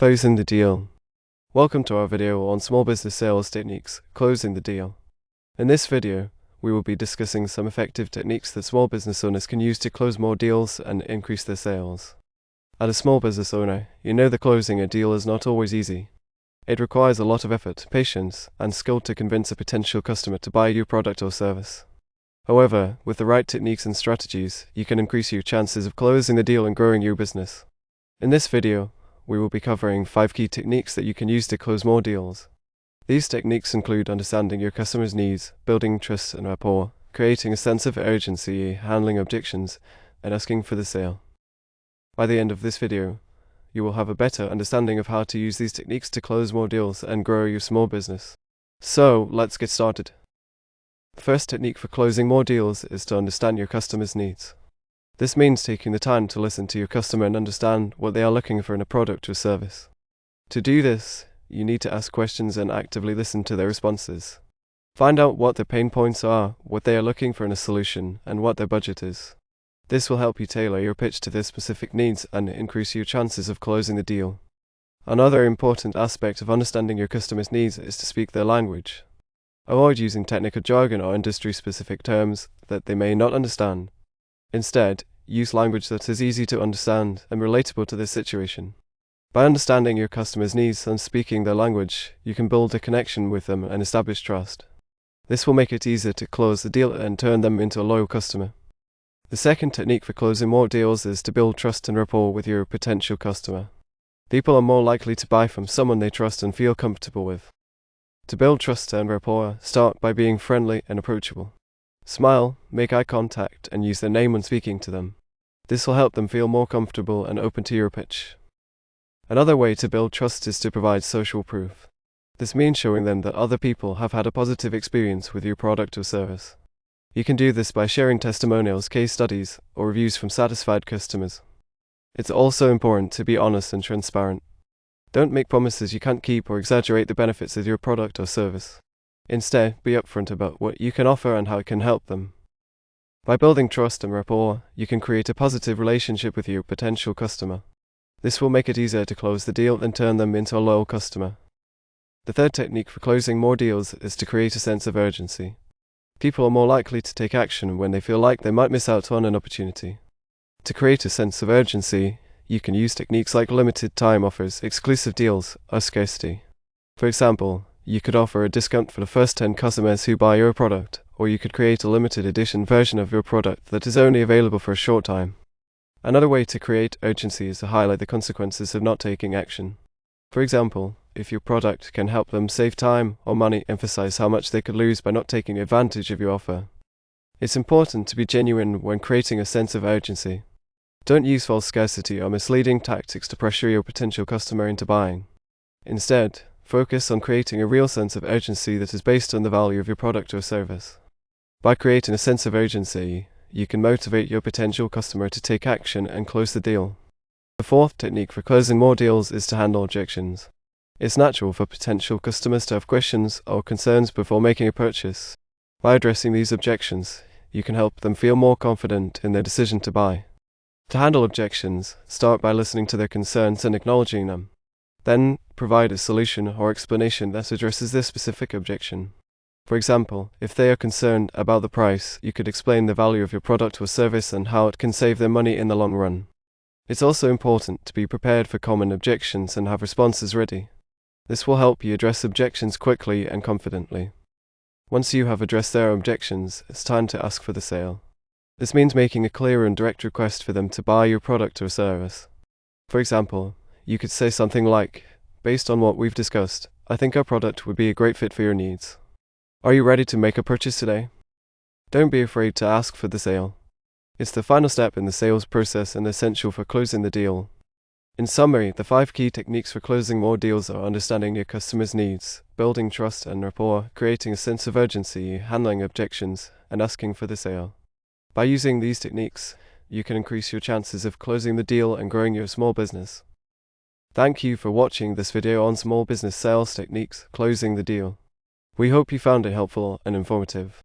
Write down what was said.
Closing the deal. Welcome to our video on small business sales techniques, closing the deal. In this video, we will be discussing some effective techniques that small business owners can use to close more deals and increase their sales. As a small business owner, you know that closing a deal is not always easy. It requires a lot of effort, patience, and skill to convince a potential customer to buy your product or service. However, with the right techniques and strategies, you can increase your chances of closing the deal and growing your business. In this video, we will be covering 5 key techniques that you can use to close more deals. These techniques include understanding your customers' needs, building trust and rapport, creating a sense of urgency, handling objections, and asking for the sale. By the end of this video, you will have a better understanding of how to use these techniques to close more deals and grow your small business. So, let's get started. The first technique for closing more deals is to understand your customers' needs. This means taking the time to listen to your customer and understand what they are looking for in a product or service. To do this, you need to ask questions and actively listen to their responses. Find out what their pain points are, what they are looking for in a solution, and what their budget is. This will help you tailor your pitch to their specific needs and increase your chances of closing the deal. Another important aspect of understanding your customers' needs is to speak their language. Avoid using technical jargon or industry-specific terms that they may not understand. Instead, use language that is easy to understand and relatable to their situation. By understanding your customers' needs and speaking their language, you can build a connection with them and establish trust. This will make it easier to close the deal and turn them into a loyal customer. The second technique for closing more deals is to build trust and rapport with your potential customer. People are more likely to buy from someone they trust and feel comfortable with. To build trust and rapport, start by being friendly and approachable. Smile, make eye contact, and use their name when speaking to them. This will help them feel more comfortable and open to your pitch. Another way to build trust is to provide social proof. This means showing them that other people have had a positive experience with your product or service. You can do this by sharing testimonials, case studies, or reviews from satisfied customers. It's also important to be honest and transparent. Don't make promises you can't keep or exaggerate the benefits of your product or service. Instead, be upfront about what you can offer and how it can help them. By building trust and rapport, you can create a positive relationship with your potential customer. This will make it easier to close the deal and turn them into a loyal customer. The third technique for closing more deals is to create a sense of urgency. People are more likely to take action when they feel like they might miss out on an opportunity. To create a sense of urgency, you can use techniques like limited time offers, exclusive deals, or scarcity. For example, you could offer a discount for the first 10 customers who buy your product, or you could create a limited edition version of your product that is only available for a short time. Another way to create urgency is to highlight the consequences of not taking action. For example, if your product can help them save time or money, emphasize how much they could lose by not taking advantage of your offer. It's important to be genuine when creating a sense of urgency. Don't use false scarcity or misleading tactics to pressure your potential customer into buying. Instead, focus on creating a real sense of urgency that is based on the value of your product or service. By creating a sense of urgency, you can motivate your potential customer to take action and close the deal. The fourth technique for closing more deals is to handle objections. It's natural for potential customers to have questions or concerns before making a purchase. By addressing these objections, you can help them feel more confident in their decision to buy. To handle objections, start by listening to their concerns and acknowledging them. Then, provide a solution or explanation that addresses their specific objection. For example, if they are concerned about the price, you could explain the value of your product or service and how it can save them money in the long run. It's also important to be prepared for common objections and have responses ready. This will help you address objections quickly and confidently. Once you have addressed their objections, it's time to ask for the sale. This means making a clear and direct request for them to buy your product or service. For example, you could say something like, "Based on what we've discussed, I think our product would be a great fit for your needs. Are you ready to make a purchase today?" Don't be afraid to ask for the sale. It's the final step in the sales process and essential for closing the deal. In summary, the 5 key techniques for closing more deals are understanding your customers' needs, building trust and rapport, creating a sense of urgency, handling objections, and asking for the sale. By using these techniques, you can increase your chances of closing the deal and growing your small business. Thank you for watching this video on small business sales techniques, closing the deal. We hope you found it helpful and informative.